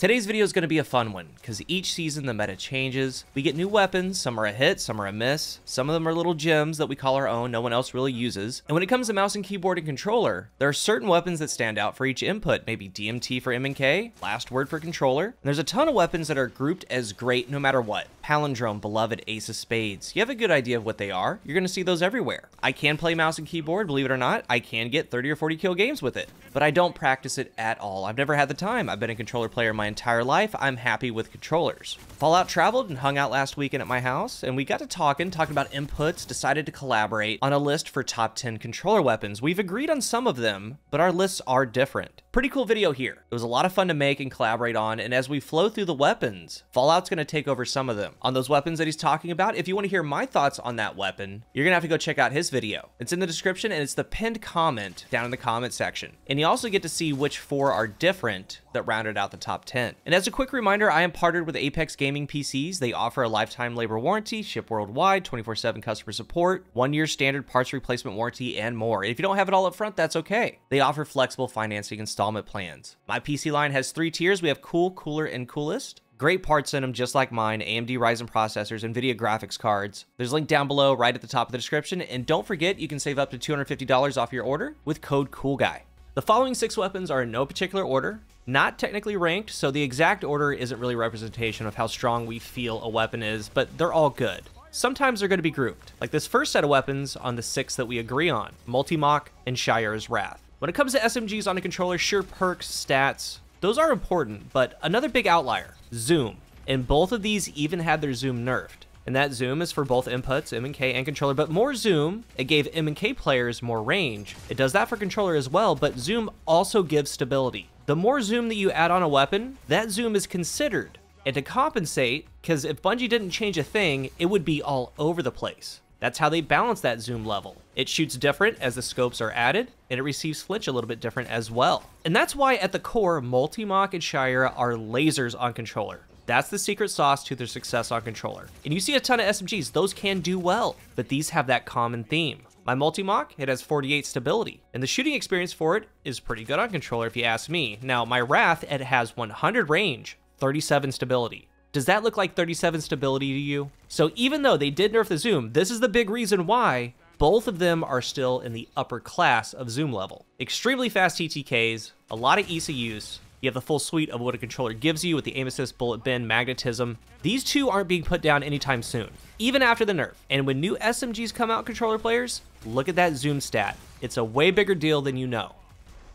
Today's video is going to be a fun one, because each season the meta changes. We get new weapons, some are a hit, some are a miss. Some of them are little gems that we call our own, no one else really uses. And when it comes to mouse and keyboard and controller, there are certain weapons that stand out for each input, maybe DMT for M and K, last word for controller. And there's a ton of weapons that are grouped as great no matter what. Palindrome, beloved, ace of spades. You have a good idea of what they are. You're going to see those everywhere. I can play mouse and keyboard, believe it or not. I can get 30 or 40 kill games with it, but I don't practice it at all. I've never had the time. I've been a controller player my entire life. I'm happy with controllers. Fallout traveled and hung out last weekend at my house, and we got to talking about inputs, decided to collaborate on a list for top 10 controller weapons. We've agreed on some of them, but our lists are different. Pretty cool video here. It was a lot of fun to make and collaborate on, and as we flow through the weapons, Fallout's going to take over some of them. On those weapons that he's talking about, if you want to hear my thoughts on that weapon, you're going to have to go check out his video. It's in the description, and it's the pinned comment down in the comment section. And you also get to see which 4 are different that rounded out the top 10. And as a quick reminder, I am partnered with Apex Gaming PCs. They offer a lifetime labor warranty, ship worldwide, 24/7 customer support, 1-year standard parts replacement warranty, and more. And if you don't have it all up front, that's okay. They offer flexible financing installment plans. My PC line has 3 tiers. We have Cool, Cooler, and Coolest. Great parts in them, just like mine, AMD Ryzen processors, NVIDIA graphics cards. There's a link down below right at the top of the description. And don't forget, you can save up to $250 off your order with code CoolGuy. The following 6 weapons are in no particular order, not technically ranked, so the exact order isn't really a representation of how strong we feel a weapon is, but they're all good. Sometimes they're going to be grouped, like this first set of weapons on the 6 that we agree on, Multi-Mock and Shire's Wrath. When it comes to SMGs on a controller, sure, perks, stats, those are important, but another big outlier, zoom. And both of these even had their zoom nerfed. And that zoom is for both inputs, M and K and controller, but more zoom, it gave M and K players more range. It does that for controller as well, but zoom also gives stability. The more zoom that you add on a weapon, that zoom is considered. And to compensate, because if Bungie didn't change a thing, it would be all over the place. That's how they balance that zoom level. It shoots different as the scopes are added, and it receives flinch a little bit different as well. And that's why at the core, Multi-Mock and Shire are lasers on controller. That's the secret sauce to their success on controller. And you see a ton of SMGs, those can do well, but these have that common theme. My Multi-Mock, it has 48 stability, and the shooting experience for it is pretty good on controller if you ask me. Now, my Wrath, it has 100 range, 37 stability. Does that look like 37 stability to you? So even though they did nerf the zoom, this is the big reason why both of them are still in the upper class of zoom level. Extremely fast TTKs, a lot of ease of use. You have the full suite of what a controller gives you with the aim assist, bullet bin, magnetism. These 2 aren't being put down anytime soon, even after the nerf. And when new SMGs come out, controller players, look at that zoom stat. It's a way bigger deal than you know.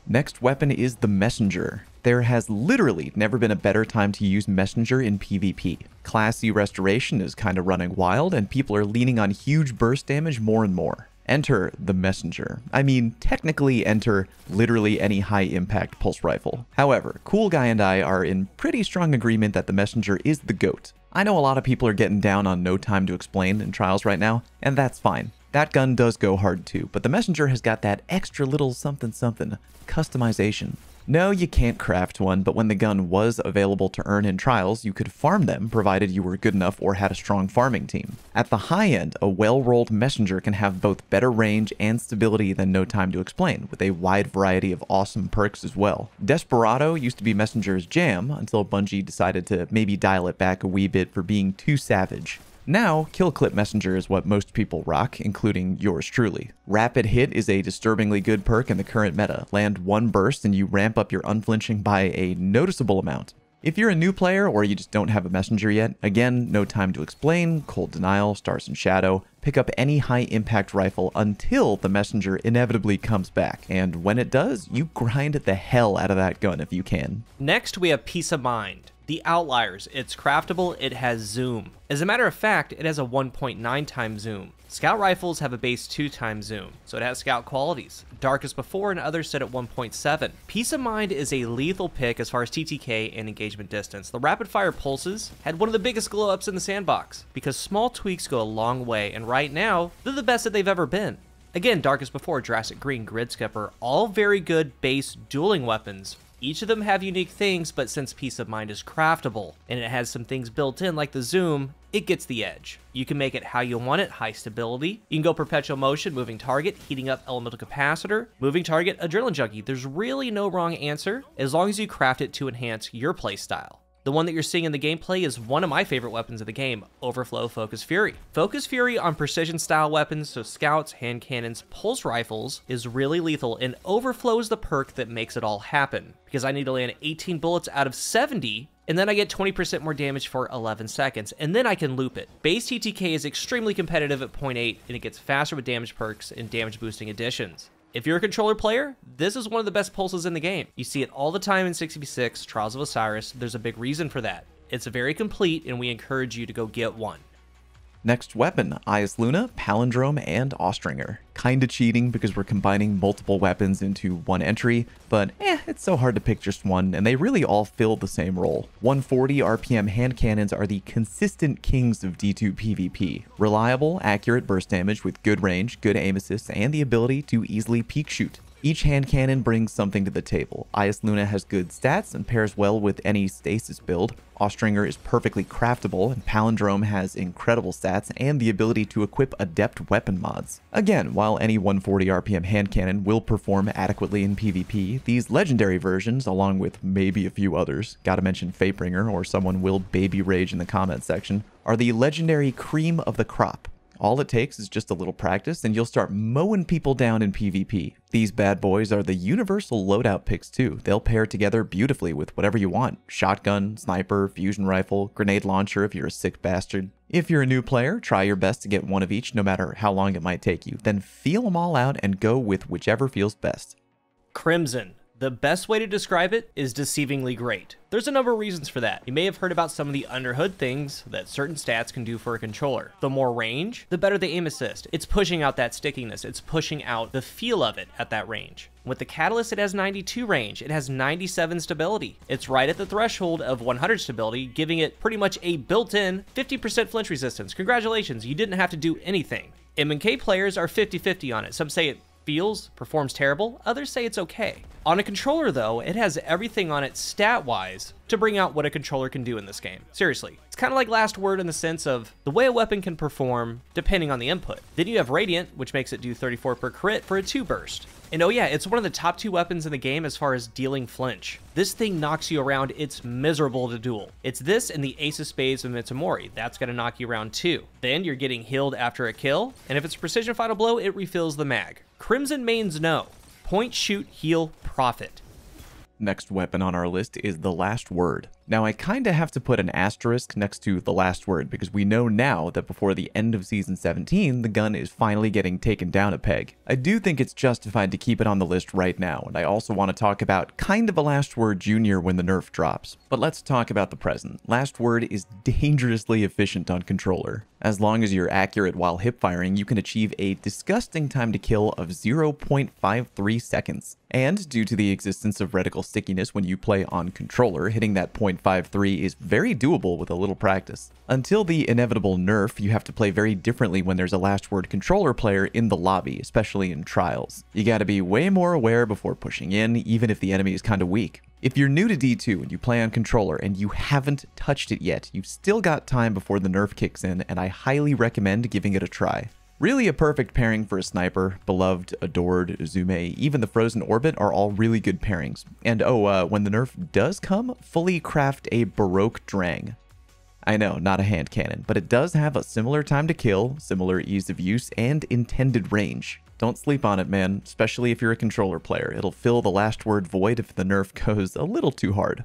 Next weapon is the Messenger. There has literally never been a better time to use Messenger in PvP. Class C restoration is kind of running wild, and people are leaning on huge burst damage more and more. Enter the Messenger. I mean, technically enter literally any high-impact pulse rifle. However, CoolGuy and I are in pretty strong agreement that the Messenger is the GOAT. I know a lot of people are getting down on No Time to Explain in Trials right now, and that's fine. That gun does go hard too, but the Messenger has got that extra little something customization. No, you can't craft one, but when the gun was available to earn in Trials, you could farm them, provided you were good enough or had a strong farming team. At the high end, a well-rolled Messenger can have both better range and stability than No Time to Explain, with a wide variety of awesome perks as well. Desperado used to be Messenger's jam, until Bungie decided to maybe dial it back a wee bit for being too savage. Now, Kill Clip Messenger is what most people rock, including yours truly. Rapid Hit is a disturbingly good perk in the current meta. Land 1 burst and you ramp up your unflinching by a noticeable amount. If you're a new player or you just don't have a Messenger yet, again, No Time to Explain, Cold Denial, Stars and Shadow, pick up any high impact rifle until the Messenger inevitably comes back. And when it does, you grind the hell out of that gun if you can. Next, we have Peace of Mind. The Outliers, it's craftable, it has zoom. As a matter of fact, it has a 1.9 times zoom. Scout rifles have a base 2 times zoom, so it has scout qualities. Dark as before and others set at 1.7. Peace of Mind is a lethal pick as far as TTK and engagement distance. The rapid fire pulses had one of the biggest glow ups in the sandbox, because small tweaks go a long way, and right now, they're the best that they've ever been. Again, Dark as before, Jurassic Green, Grid Skipper, all very good base dueling weapons Each of them have unique things, but since Peace of Mind is craftable, and it has some things built in like the zoom, it gets the edge. You can make it how you want it, high stability. You can go perpetual motion, moving target, heating up elemental capacitor, moving target, adrenaline junkie. There's really no wrong answer, as long as you craft it to enhance your playstyle. The one that you're seeing in the gameplay is one of my favorite weapons of the game, Overflow Focus Fury. Focus Fury on precision style weapons, so scouts, hand cannons, pulse rifles, is really lethal, and Overflow is the perk that makes it all happen, because I need to land 18 bullets out of 70, and then I get 20% more damage for 11 seconds, and then I can loop it. Base TTK is extremely competitive at 0.8, and it gets faster with damage perks and damage boosting additions. If you're a controller player, this is one of the best pulses in the game. You see it all the time in 6v6, Trials of Osiris. There's a big reason for that. It's very complete, and we encourage you to go get one. Next weapon, Eyes Luna, Palindrome, and Austringer. Kinda cheating because we're combining multiple weapons into one entry, but it's so hard to pick just one, and they really all fill the same role. 140 RPM hand cannons are the consistent kings of D2 PvP. Reliable, accurate burst damage with good range, good aim assist, and the ability to easily peek shoot. Each hand cannon brings something to the table. Eyes Luna has good stats and pairs well with any stasis build. Austringer is perfectly craftable, and Palindrome has incredible stats and the ability to equip adept weapon mods. Again, while any 140 RPM hand cannon will perform adequately in PvP, these legendary versions, along with maybe a few others, gotta mention Fatebringer or someone will baby rage in the comments section, are the legendary cream of the crop. All it takes is just a little practice and you'll start mowing people down in PvP. These bad boys are the universal loadout picks too. They'll pair together beautifully with whatever you want. Shotgun, sniper, fusion rifle, grenade launcher if you're a sick bastard. If you're a new player, try your best to get one of each no matter how long it might take you. Then feel them all out and go with whichever feels best. Crimson. The best way to describe it is deceivingly great. There's a number of reasons for that. You may have heard about some of the underhood things that certain stats can do for a controller. The more range, the better the aim assist. It's pushing out that stickiness. It's pushing out the feel of it at that range. With the Catalyst, it has 92 range. It has 97 stability. It's right at the threshold of 100 stability, giving it pretty much a built-in 50% flinch resistance. Congratulations, you didn't have to do anything. M&K players are 50-50 on it. Some say it performs terrible, others say it's okay. On a controller though, it has everything on it stat-wise to bring out what a controller can do in this game. Seriously, it's kind of like Last Word in the sense of the way a weapon can perform depending on the input. Then you have Radiant, which makes it do 34 per crit for a 2 burst. And oh yeah, it's one of the top 2 weapons in the game as far as dealing flinch. This thing knocks you around, it's miserable to duel. It's this and the Ace of Spades of Mitsumori. That's gonna knock you around too. Then you're getting healed after a kill, and if it's precision final blow, it refills the mag. Crimson mains no. Point, shoot, heal, profit. Next weapon on our list is the Last Word. Now, I kinda have to put an asterisk next to the Last Word because we know now that before the end of Season 17, the gun is finally getting taken down a peg. I do think it's justified to keep it on the list right now, and I also want to talk about kind of a Last Word Junior when the nerf drops. But let's talk about the present. Last Word is dangerously efficient on controller. As long as you're accurate while hip firing, you can achieve a disgusting time to kill of 0.53 seconds. And due to the existence of reticle stickiness when you play on controller, hitting that 0.53 is very doable with a little practice. Until the inevitable nerf, you have to play very differently when there's a Last Word controller player in the lobby, especially in trials. You gotta be way more aware before pushing in, even if the enemy is kinda weak. If you're new to D2 and you play on controller and you haven't touched it yet, you've still got time before the nerf kicks in, and I highly recommend giving it a try. Really a perfect pairing for a sniper, beloved, adored, Uzume, even the Frozen Orbit are all really good pairings. And when the nerf does come, fully craft a Baroque Drang. I know, not a hand cannon, but it does have a similar time to kill, similar ease of use, and intended range. Don't sleep on it, man, especially if you're a controller player. It'll fill the Last Word void if the nerf goes a little too hard.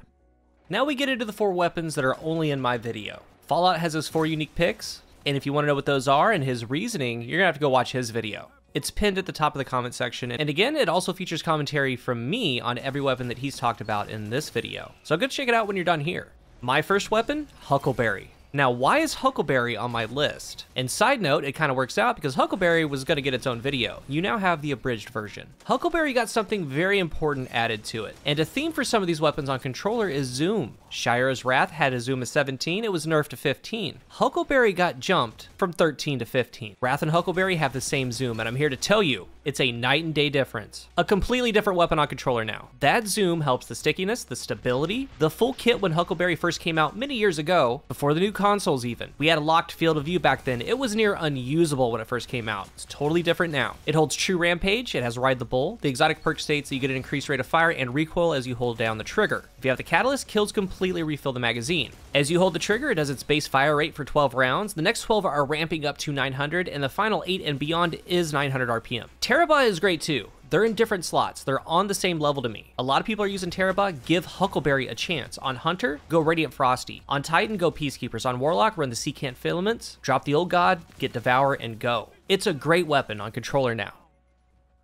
Now we get into the 4 weapons that are only in my video. Fallout has his 4 unique picks, and if you want to know what those are and his reasoning, you're gonna have to go watch his video. It's pinned at the top of the comment section, and again, it also features commentary from me on every weapon that he's talked about in this video. So go check it out when you're done here. My first weapon, Huckleberry. Now, why is Huckleberry on my list? And side note, it kind of works out because Huckleberry was going to get its own video. You now have the abridged version. Huckleberry got something very important added to it. And a theme for some of these weapons on controller is zoom. Shira's Wrath had a zoom of 17, it was nerfed to 15. Huckleberry got jumped from 13 to 15. Wrath and Huckleberry have the same zoom, and I'm here to tell you, it's a night and day difference. A completely different weapon on controller now. That zoom helps the stickiness, the stability, the full kit when Huckleberry first came out many years ago, before the new consoles even. We had a locked field of view back then. It was near unusable when it first came out. It's totally different now. It holds true rampage, it has Ride the Bull. The exotic perk states that you get an increased rate of fire and recoil as you hold down the trigger. If you have the catalyst, kills completely refill the magazine. As you hold the trigger, it does its base fire rate for 12 rounds. The next 12 are ramping up to 900, and the final 8 and beyond is 900 RPM. Terabot is great too. They're in different slots. They're on the same level to me. A lot of people are using Terabot. Give Huckleberry a chance. On Hunter, go Radiant Frosty. On Titan, go Peacekeepers. On Warlock, run the Secant Filaments. Drop the Old God, get Devour, and go. It's a great weapon on controller now.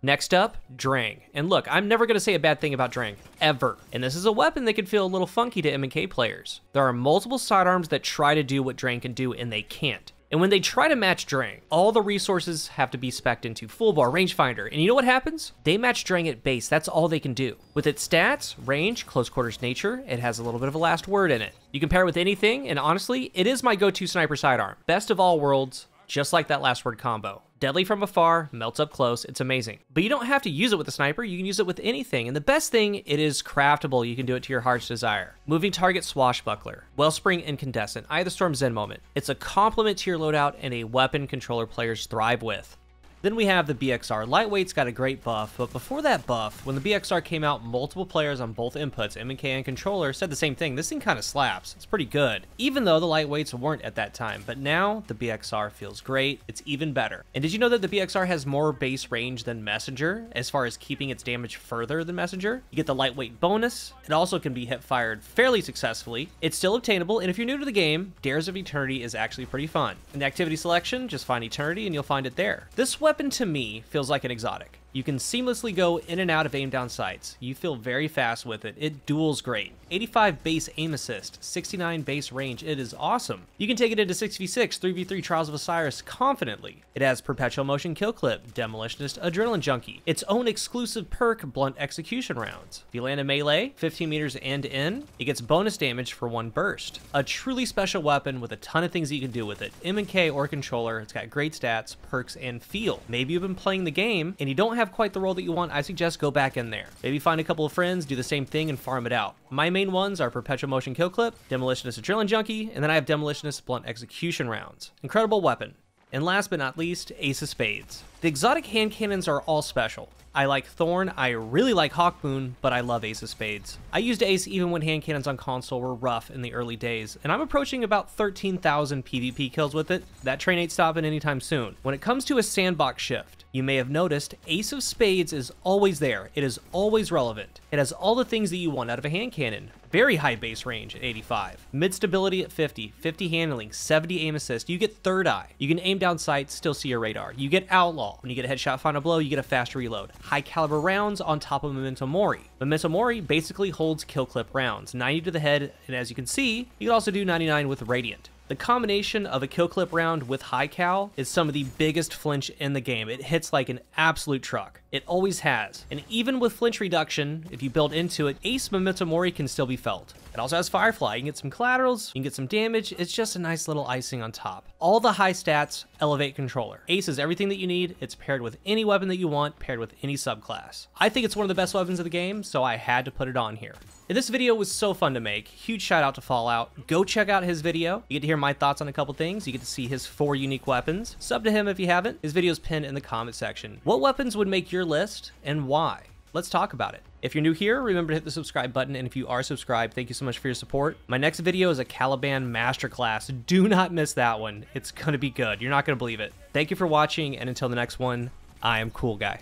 Next up, Drang. And look, I'm never going to say a bad thing about Drang, ever. And this is a weapon that can feel a little funky to M&K players. There are multiple sidearms that try to do what Drang can do, and they can't. And when they try to match Drang, all the resources have to be spec'd into full bar, rangefinder, and you know what happens? They match Drang at base, that's all they can do. With its stats, range, close quarters nature, it has a little bit of a last word in it. You can pair it with anything, and honestly, it is my go-to sniper sidearm. Best of all worlds, just like that last word combo. Deadly from afar, melts up close, it's amazing. But you don't have to use it with a sniper, you can use it with anything, and the best thing, it is craftable, you can do it to your heart's desire. Moving target swashbuckler, wellspring incandescent, Eye of the Storm Zen moment. It's a complement to your loadout and a weapon controller players thrive with. Then we have the BXR. Lightweight's got a great buff, but before that buff, when the BXR came out, multiple players on both inputs, M&K and controller, said the same thing. This thing kind of slaps. It's pretty good, even though the lightweights weren't at that time. But now, the BXR feels great. It's even better. And did you know that the BXR has more base range than Messenger, as far as keeping its damage further than Messenger? You get the lightweight bonus. It also can be hip-fired fairly successfully. It's still obtainable, and if you're new to the game, Dares of Eternity is actually pretty fun. In the activity selection, just find Eternity and you'll find it there. This weapon to me feels like an exotic. You can seamlessly go in and out of aim down sights. You feel very fast with it. It duels great. 85 base aim assist, 69 base range. It is awesome. You can take it into 6v6, 3v3 Trials of Osiris confidently. It has perpetual motion kill clip, demolitionist, adrenaline junkie, its own exclusive perk, blunt execution rounds. If you land a melee, 15 meters end to end, it gets bonus damage for 1 burst. A truly special weapon with a ton of things that you can do with it. M&K or controller, it's got great stats, perks, and feel. Maybe you've been playing the game and you don't have quite the role that you want, I suggest go back in there. Maybe find a couple of friends, do the same thing, and farm it out. My main ones are perpetual motion kill clip, demolitionist adrenaline junkie, and then I have demolitionist blunt execution rounds. Incredible weapon. And last but not least, Ace of Spades. The exotic hand cannons are all special. I like Thorn, I really like Hawkmoon, but I love Ace of Spades. I used Ace even when hand cannons on console were rough in the early days, and I'm approaching about 13,000 PvP kills with it. That train ain't stopping anytime soon. When it comes to a sandbox shift, you may have noticed Ace of Spades is always there. It is always relevant. It has all the things that you want out of a hand cannon. Very high base range at 85, mid stability at 50, 50 handling, 70 aim assist. You get third eye. You can aim down sights, still see your radar. You get outlaw. When you get a headshot final blow, you get a faster reload. High caliber rounds on top of Memento Mori. Memento Mori basically holds kill clip rounds, 90 to the head, and as you can see, you can also do 99 with Radiant. The combination of a kill clip round with high cal is some of the biggest flinch in the game. It hits like an absolute truck. It always has. And even with flinch reduction, if you build into it, Ace Memento Mori can still be felt. It also has Firefly. You can get some collaterals, you can get some damage. It's just a nice little icing on top. All the high stats elevate controller. Ace is everything that you need. It's paired with any weapon that you want, paired with any subclass. I think it's one of the best weapons of the game, so I had to put it on here. And this video was so fun to make. Huge shout out to Fallout. Go check out his video. You get to hear my thoughts on a couple things. You get to see his 4 unique weapons. Sub to him if you haven't. His video's pinned in the comment section. What weapons would make your list and why? Let's talk about it. If you're new here, remember to hit the subscribe button, and if you are subscribed, thank you so much for your support. My next video is a Caliban Masterclass. Do not miss that one. It's gonna be good. You're not gonna believe it. Thank you for watching, and until the next one, I am CoolGuy.